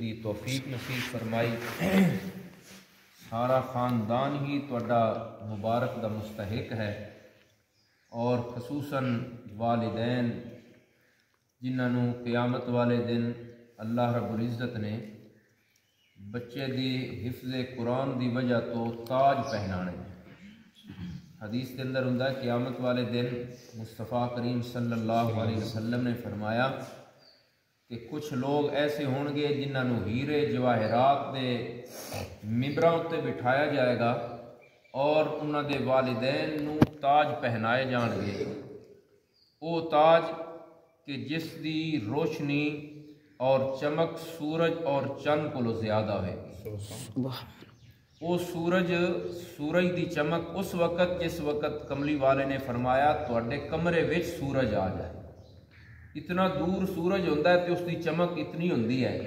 دی توفیق نصیب فرمائی۔ سارا خاندان ہی تہاڈا مبارک دا مستحق ہے، اور خصوصاً والدین جنہاں نوں قیامت والے دن اللہ رب العزت نے بچے دی حفظ قرآن دی وجہ تو تاج پہنانے۔ حدیث کے اندر ہوندا ہے قیامت والے دن مصطفیٰ کریم صلی اللہ علیہ وسلم نے فرمایا کہ کچھ لوگ ایسے ہون گے جنہاں نوں ہیرے جواہرات دے ممبراں تے بٹھایا جائے گا، اور انہاں دے والدین نوں تاج پہنائے جان گے۔ وہ تاج کہ جس دی روشنی اور چمک سورج اور چند کو زیادہ ہے۔ وہ سورج دی چمک اس وقت جس وقت کملی والے نے فرمایا تواڈے کمرے وچ سورج آ جائے، اتنا دور سورج ہوتا ہے تو اس دی چمک اتنی ہوندی ہے،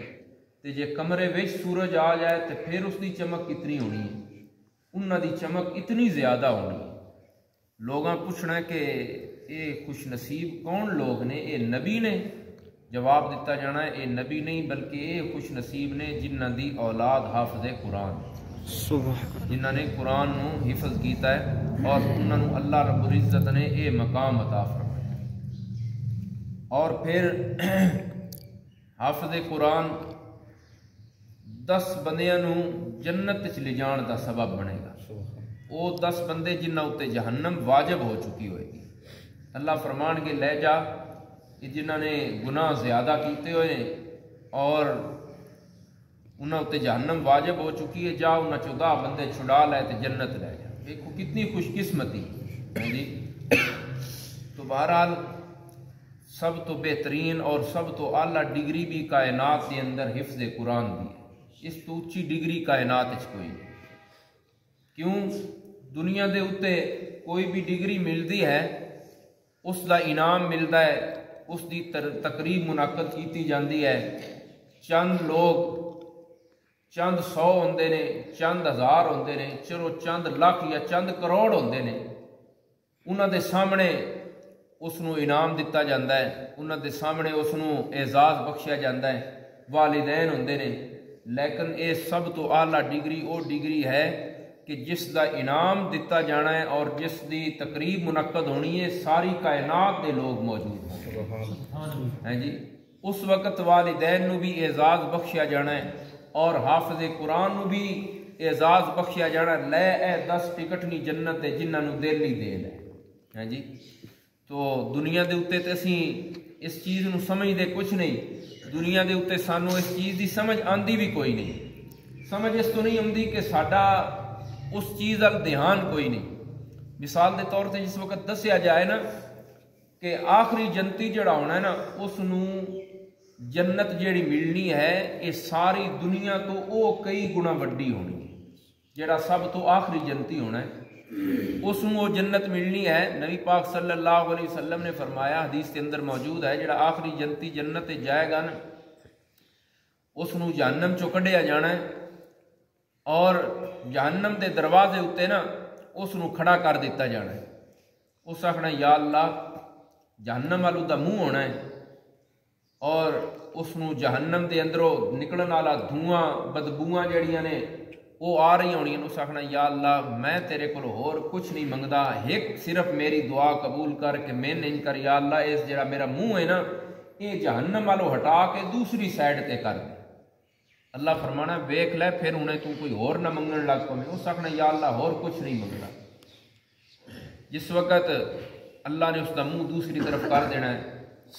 تے جے کمرے وچ سورج آ جائے تو پھر اس دی چمک کتنی ہونی ہے، انہاں دی چمک اتنی زیادہ ہونی ہے۔ لوگاں پوچھنا ہے کہ اے خوش نصیب کون لوگ نے؟ اے نبی نے؟ جواب دیتا جانا ہے اے نبی نہیں بلکہ اے خوش نصیب نے جنہاں دی اولاد حافظ قرآن، جنہاں نے قرآن نو حفظ کیتا ہے، اور انہاں نو اللہ رب العزت نے اے مقام عطا فرمایا۔ اور پھر حافظ قرآن 10 بندیاں نو جنت وچ لے جان دا سبب بنے گا۔ وہ 10 بندے جنہاں اتے جہنم واجب ہو چکی ہوئے گی، اللہ فرمان کے لے جا کہ جنہاں نے گناہ زیادہ کیتے ہوئے ہیں اور انہاں اتے جہنم واجب ہو چکی ہے، جا انہاں 14 بندے چھڑا لے تے جنت لے جا۔ دیکھو کتنی خوش قسمتی جی۔ تو بہرحال سب تو بہترین اور سب تو اعلیٰ ڈگری بھی کائنات کے اندر حفظ قرآن دی ہے، اس تو اچھی ڈگری کائنات وچ کوئی نہیں۔ کیوں؟ دنیا دے اتے کوئی بھی ڈگری ملتی ہے اس دا انعام ملتا ہے، اس دی تقریب منعقد کیتی جاندی ہے، چند لوگ چند 100 ہوندے نے، چند 1000 ہوندے نے، چلو چند لاکھ یا چند کروڑ ہوندے نے، انہاں دے سامنے اس نو انعام دتا جاندا ہے، انہاں دے سامنے اس نو اعزاز بخشیا جاندا ہے، والدین ہوندے نے، لیکن اے سب تو اعلیٰ ڈگری وہ ڈگری ہے کہ جس دا انعام دتا جانا ہے اور جس دی تقریب منعقد ہونی ہے ساری کائنات دے لوگ موجود ہیں جی۔ اس وقت والدین نو بھی اعزاز بخشیا جانا ہے اور حافظ قرآن نو بھی اعزاز بخشیا جانا ہے۔ لے اے 10 ٹکٹ نہیں جنت دے جنہاں نو دل نہیں دے لے جی۔ تو دنیا دے اتے تے اسی اس چیز نو سمجھ دے کچھ نہیں، دنیا دے اتے سانو اس چیز دی سمجھ آندی بھی کوئی نہیں، سمجھ اس تو نہیں آندی کہ ساڈا اس چیز ال دھیان کوئی نہیں۔ مثال دے طور تے جس وقت دسیا جائے نا کہ آخری جنتی جڑا ہونا ہے نا اس نو جنت جیڑی ملنی ہے یہ ساری دنیا تو او کئی گنا وڈی ہونی ہے، جڑا سب تو آخری جنتی ہونا ہے اس نو جنت ملنی ہے۔ نبی پاک صلی اللہ علیہ وسلم نے فرمایا، حدیث کے اندر موجود ہے، جڑا آخری جنتی جنت جائے گا نا اس نو جہنم چو کڈیا جانا ہے، اور جہنم دے دروازے اتے نا اس نو کھڑا کر دیتا جانا ہے۔ اس آخنا یا اللہ جہنم والوں دا منہ ہونا ہے، اور اس نو جہنم دے اندروں نکلن والا دھواں بدبواں جڑیاں نے وہ آ رہی ہونی ہیں، اس آخنا یا اللہ میں تیرے کو ہور کچھ نہیں منگدا، ایک صرف میری دعا قبول کر کے میں نہیں کر یا اللہ اس جڑا میرا منہ ہے نا یہ جہنم والوں ہٹا کے دوسری سائڈ تے کر دے۔ اللہ فرمانا ویکھ لے پھر انہیں تو کوئی اور نہ منگن لگ پویں، اس آخنا یا اللہ اور کچھ نہیں منگنا۔ جس وقت اللہ نے اس کا منہ دوسری طرف کر دینا ہے،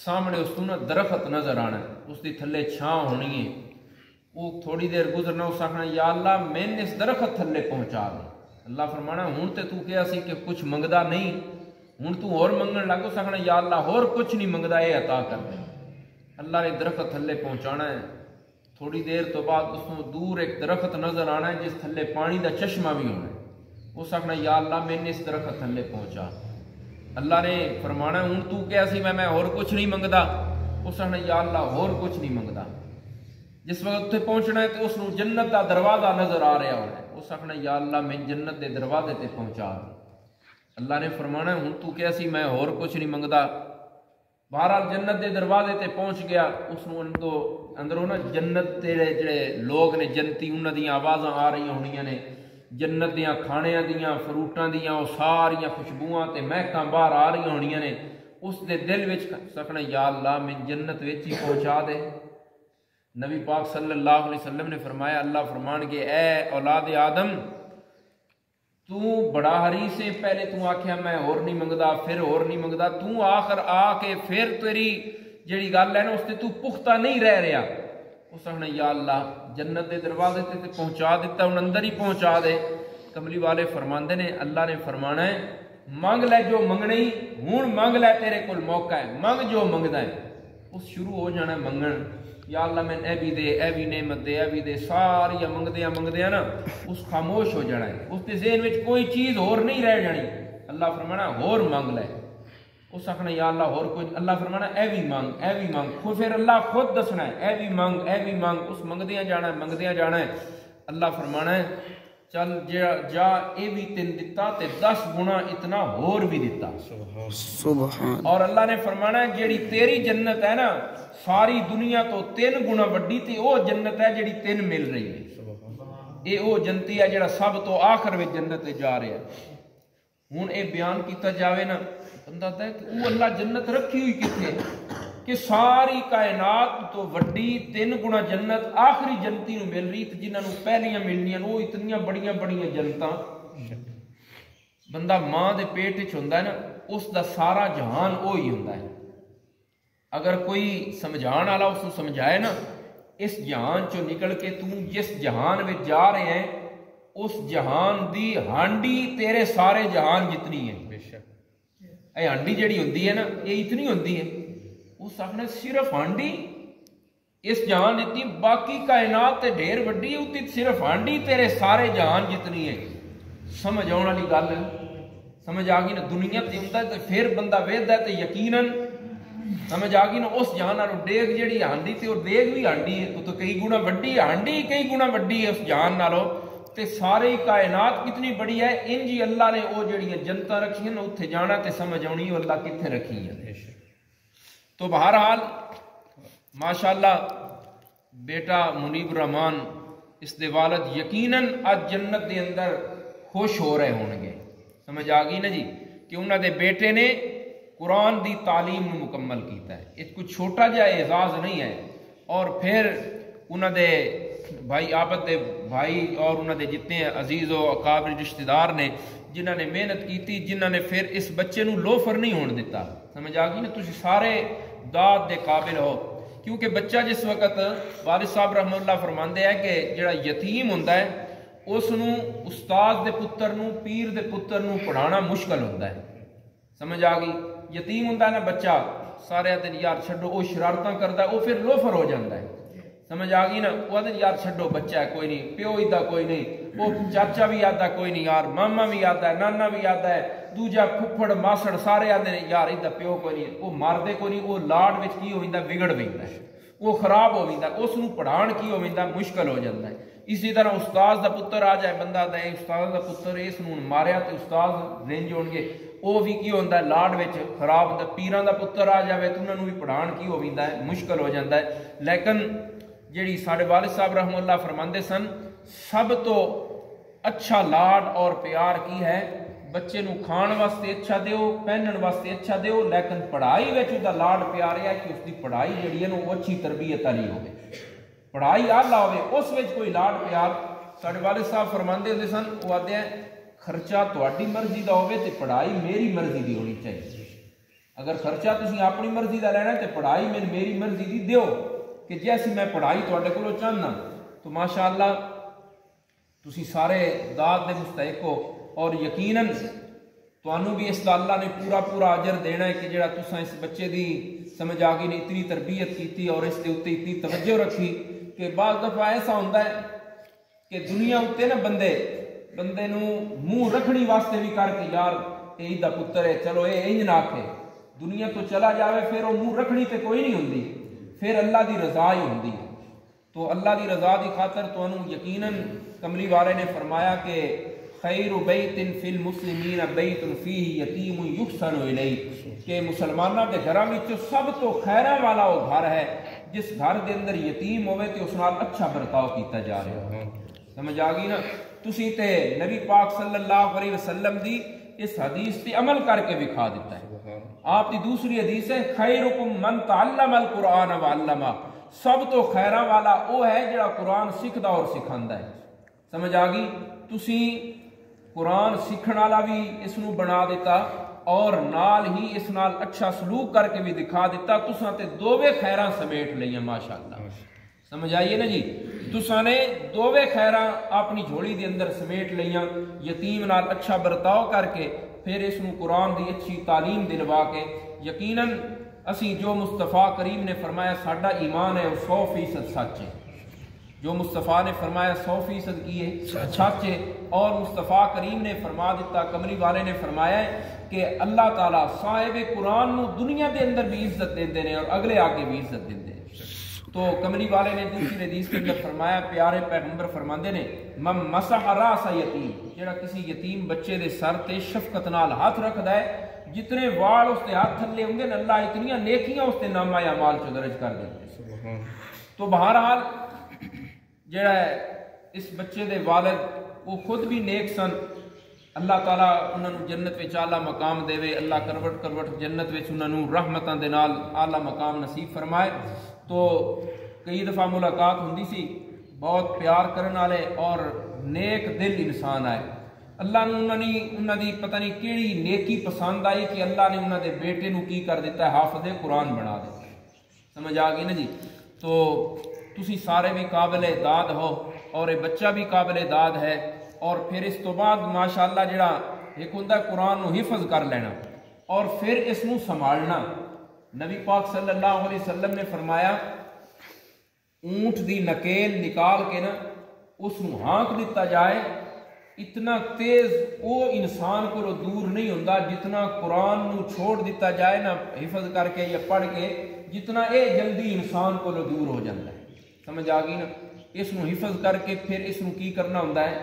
سامنے اس کو نا درخت نظر آنا ہے، اس دی تھلے چھاں ہونی ہے، وہ تھوڑی دیر گزرنا، اس آخنا یا اللہ میں نے اس درخت تھلے پہنچا دے۔ اللہ فرمانا ہوں تے تو کیا سی کہ کچھ منگدا نہیں، ہوں تو اور منگن لگ، اس آخنا یا اللہ اور کچھ نہیں منگدا یہ عطا کر دے۔ اللہ نے درخت تھلے پہنچانا ہے، تھوڑی دیر تو بعد اس کو دور ایک درخت نظر آنا ہے جس تھلے پانی دا چشمہ بھی ہونا ہے، اس آخنا یا اللہ میں نے اس درخت تھلے پہنچا۔ اللہ نے فرمانا ہوں تو کیا سی میں اور کچھ نہیں منگدا، اس آخنا یا اللہ اور کچھ نہیں منگدا۔ جس وقت اتنے پہنچنا ہے تو اس کو جنت دا دروازہ نظر آ رہا ہونا ہے، اس آخنا یا اللہ میں جنت دے دروازے تے پہنچا۔ اللہ نے فرمانا ہوں تو کیا سی میں اور کچھ نہیں منگدا۔ بہرحال جنت دے دروازے تے پہنچ گیا، اس کو اندروں نا جنت تیرے جڑے لوگ نے جنتی انہاں دیاں آوازاں آ رہی ہونیاں نے جنت دیاں کھانیاں دیاں فروٹاں دیاں وہ ساریاں خوشبوواں تے مہکاں باہر آ رہی ہونیاں نے اس دے دل وچ سکنا یا اللہ میں جنت وچ ہی پہنچا دے۔ نبی پاک صلی اللہ علیہ وسلم نے فرمایا اللہ فرمان کے اے اولاد آدم تو بڑا حریص ہے، پہلے تو آکھیا میں اور نہیں منگدا پھر اور نہیں منگدا، تو آخر آ کے پھر تیری جیڑی گل ہے نا اس تے تو پختہ نہیں رہ رہا۔ اس نے یا اللہ جنت دے دروازے تے پہنچا دیتا، ہن اندر ہی پہنچا دے۔ کملی والے فرماندے نے اللہ نے فرمانا ہے منگ لے جو منگنے ہی، ہن منگ لے تیرے کول موقع ہے، منگ جو منگدا ہے۔ اس شروع ہو جانا ہے منگن، یا اللہ میں اے بھی دے، اے بھی نعمت دے، اے بھی دے، ساری منگدیاں نا اس خاموش ہو جانا ہے، اس کے ذہن میں کوئی چیز اور نہیں رہ جانی۔ اللہ فرمانا اور منگ لے، اس آخنا یا اللہ اور کوئی، اللہ فرمانا اے بھی منگ، اے بھی منگ، پھر اللہ خود دسنا ہے اے بھی منگ، اے بھی منگ، اس منگدیاں جانا ہے۔ اللہ فرمانا ہے چل جا اے بھی تین دتا تے 10 گنا اتنا اور بھی دتا۔ سبحان۔ اور اللہ نے فرمانا ہے جیڑی تیری جنت ہے نا ساری دنیا تو 3 گنا وڈی تے او جنت ہے جیڑی 3 مل رہی ہے۔ اے او جنتی ہے جیڑا سب تو آخر میں جنت جا رہا ہے۔ ہن اے بیان کیتا جاوے نا بندہ ہے کہ وہ اللہ جنت رکھی ہوئی کتنے کہ ساری کائنات تو وڈی 3 گنا جنت آخری جنتی نو مل رہی، جنہاں نو پہلیاں ملنیاں وہ اتنیاں بڑیاں جنتاں۔ بندہ ماں دے پیٹ وچ ہوندا ہے نا اس دا سارا جہان وہی ہوندا ہے۔ اگر کوئی سمجھان والا اس کو سمجھائے نا اس جہان چو نکل کے تو جس جہان میں جا رہے ہیں اس جہان دی ہانڈی تیرے سارے جہان جتنی ہے۔ بے شک اے ہانڈی جڑی ہوندی ہے نا یہ اتنی ہوندی ہے، اس آخنا صرف ہانڈی اس جہان جتنی، باقی کائنات تے ڈھیر وڈی ہوتی، صرف ہانڈی تیرے سارے جہان جتنی ہے۔ سمجھ آنے والی گل ہے، سمجھ آ گئی نا؟ دنیا تے ہوندا ہے تے پھر بندہ ویکھدا ہے تے یقیناً سمجھ آ گئی نا اس جہان نالوں ڈیگ جیڑی ہانڈی تے اور ڈیگ بھی ہانڈی ہے تو کئی گنا وڈی ہانڈی کئی گنا وڈی ہے اس جہان نالوں، تے ساری کائنات کتنی بڑی ہے۔ انج ہی اللہ نے وہ جڑیاں جنتاں رکھی ہیں اتنے جانا تے سمجھ آنی اللہ کتنے رکھی ہیں۔ تو بہرحال ماشاءاللہ بیٹا منیب الرحمان اس دے والد یقیناً آج جنت دے اندر خوش ہو رہے ہوں گے۔ سمجھ آ گئی نا جی کہ انہوں دے بیٹے نے قرآن دی تعلیم مکمل کیتا ہے، یہ کوئی چھوٹا جا اعزاز نہیں ہے۔ اور پھر انہوں دے بھائی آپت دے بھائی اور انہوں دے جتنے عزیز و اقابر رشتہ دار نے جنہوں نے محنت کیتی، جنہوں نے پھر اس بچے نو لوفر نہیں ہون دیتا۔ سمجھ آ گئی نا؟ تسی سارے داد دے قابل ہو، کیونکہ بچہ جس وقت والد صاحب رحمہ اللہ فرماندے ہیں کہ جڑا یتیم ہوندا ہے اس نو استاد دے پتر نو پیر دے پتر نو پڑھانا مشکل ہوندا ہے۔ سمجھ آ گئی؟ یتیم ہوندا ہے نا بچہ سارے دن یار چھڈو، وہ شرارتاں کردا ہے، وہ پھر لوفر ہو جاندا ہے۔ سمجھ آ گئی نا؟ وہ دن یار چھڈو بچہ ہے کوئی نہیں، پیو ادا کوئی نہیں، وہ چاچا بھی آتا کوئی نہیں یار، ماما بھی آتا ہے، نانا بھی آتا ہے، دوجا پھپھڑ ماسڑ سارے آتے ہیں یار ادا پیو کوئی نہیں، وہ ماردے کوئی نہیں، وہ لاڈ وچ کی ہویندا بگڑ ویندا ہے، وہ خراب ہو ویندا، اس نو پڑھان کی ہویندا مشکل ہو جاندا ہے۔ اسی طرح استاد دا پتر آ جائے بندہ دے استاد دا پتر اس نو ماریا تے استاد رنج ہون گے، وہ بھی کی ہوندا ہے لاڈ وچ خراب ہوندا۔ پیراں دا پتر آ جاوے تے انہاں نو بھی پڑھان کی ہویندا ہے مشکل ہو جاندا ہے۔ لیکن جیڑی ساڈے والد صاحب رحمہ اللہ فرماندے سن سب تو اچھا لاڈ اور پیار کی ہے بچے نو کھان واسطے اچھا دیو، پہنن واسطے اچھا دیو، لیکن پڑھائی وچ دا لاڈ پیار ہے کہ اس دی پڑھائی جیڑی ہے نا وہ اچھی تربیت والی ہوے، پڑھائی آلہ ہوے، اس وچ کوئی لاڈ پیار۔ ساڈے والد صاحب فرماندے ہوندے سن وہ آتے ہیں خرچہ تہاڈی مرضی دا ہوے تے پڑھائی میری مرضی دی ہونی چاہیے۔ اگر خرچہ تسی اپنی مرضی دا لینا تے پڑھائی میں میری مرضی دی دیو کہ جیسی میں پڑھائی تہاڈے کولوں چاہنا۔ تو ماشاءاللہ تسی سارے داد دے مستحق ہو، اور یقیناً تانوں بھی اس دا اللہ نے پورا اجر دینا ہے کہ جڑا تساں اس بچے دی سمجھ آ گئی نے اتنی تربیت کیتی اور اس دے اوتے اتنی توجہ رکھی کہ بعض دفعہ ایسا ہوندا ہے کہ دنیا اوتے نا بندے نو منہ رکھنی واسطے بھی کر کے یار اے دا پتر ہے چلو اے انج نہ آکھے، دنیا تو چلا جاوے پھر وہ منہ رکھنی تے کوئی نہیں ہوندی، پھر اللہ دی رضا ہی ہوندی ہے۔ تو اللہ دی رضا دی خاطر تانوں یقیناً کملی والے نے فرمایا کہ خیر بیت فی المسلمین بیت فیہ یتیم یحسن الیہ، کہ مسلمانوں کے گھراں وچ سب تو خیراں والا وہ گھر ہے جس گھر دے اندر یتیم ہوئے تے اس نال اچھا برتاؤ کیتا جا رہا ہے۔ سمجھ آ گئی نا؟ تسی تے نبی پاک صلی اللہ علیہ وسلم دی اس حدیث تے عمل کر کے دکھا دیتا ہے۔ آپ کی دوسری حدیث ہے خیرکم من تعلم القرآن وعلمہ، سب تو خیراں والا وہ ہے جڑا قرآن سکھدا اور سکھاندا ہے۔ سمجھ آ گئی؟ تسی قرآن سیکھن والا بھی اس نو بنا دیتا اور نال ہی اس نال اچھا سلوک کر کے بھی دکھا دیتا، تساں تے دووے خیراں سمیٹ لئیاں ماشاءاللہ۔ سمجھ آئیے نا جی؟ تساں نے دووے خیراں اپنی جھولی دے اندر سمیٹ لئیاں، یتیم نال اچھا برتاؤ کر کے، پھر اس نو قرآن دی اچھی تعلیم دلوا کے۔ یقیناً اسی جو مصطفیٰ کریم نے فرمایا ساڈا ایمان ہے وہ 100% سچ ہے، جو مصطفیٰ نے فرمایا 100% کی ہے سچ ہے، اور مصطفیٰ کریم نے فرما دیتا، کملی والے نے فرمایا ہے کہ اللہ تعالیٰ صاحب قرآن نو دنیا دے اندر بھی عزت دیندے ہیں اور اگلے آگے بھی عزت دیندے ہیں۔ تو کملی والے نے دوسری حدیث کے اندر فرمایا، پیارے پیغمبر فرماندے نے من مسح راس یتیم، جڑا کسی یتیم بچے دے سر تے شفقت نال ہاتھ رکھدا ہے، جتنے وال اس تے ہاتھ تھلے ہوں گے اللہ اتنی نیکیاں اس تے نامہ اعمال چ درج کر دیتے۔ تو بہرحال جڑا ہے اس بچے دے والد وہ خود بھی نیک سن، اللہ تعالیٰ انہوں نے جنت وچ اعلیٰ مقام دے، اللہ کروٹ کروٹ جنت وچ انہوں نے رحمتاں دے نال اعلیٰ مقام نصیب فرمائے۔ تو کئی دفعہ ملاقات ہوندی سی، بہت پیار کرنے والے اور نیک دل انسان آئے، اللہ نے انہوں نے پتہ نہیں کیڑی نیکی پسند آئی کہ اللہ نے انہوں دے بیٹے نو کی کر دیتا ہے حافظ قرآن بنا دیتا ہے۔ سمجھ آ گئی نا جی؟ تو تسی سارے بھی قابل داد ہو اور یہ بچہ بھی قابل داد ہے، اور پھر اس تو بعد ماشاءاللہ جڑا ایک ہوندا قرآن نو حفظ کر لینا اور پھر اس نو سنبھالنا۔ نبی پاک صلی اللہ علیہ وسلم نے فرمایا اونٹ دی نکیل نکال کے نا اس نو ہانک دیتا جائے، اتنا تیز وہ انسان کو دور نہیں ہوندا جتنا قرآن نو چھوڑ دیتا جائے نا حفظ کر کے یا پڑھ کے، جتنا اے جلدی انسان کو دور ہو جاتا ہے۔ سمجھ آ گئی نا؟ اس نو حفظ کر کے پھر اس نو کی کرنا ہوندا ہے،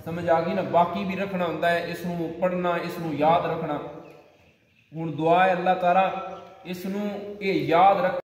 سمجھ آ گئی نا؟ باقی بھی رکھنا ہوندا ہے، اس نو پڑھنا، اس نو یاد رکھنا۔ ہن دعا ہے اللہ تعالیٰ اس نو اے یاد رکھ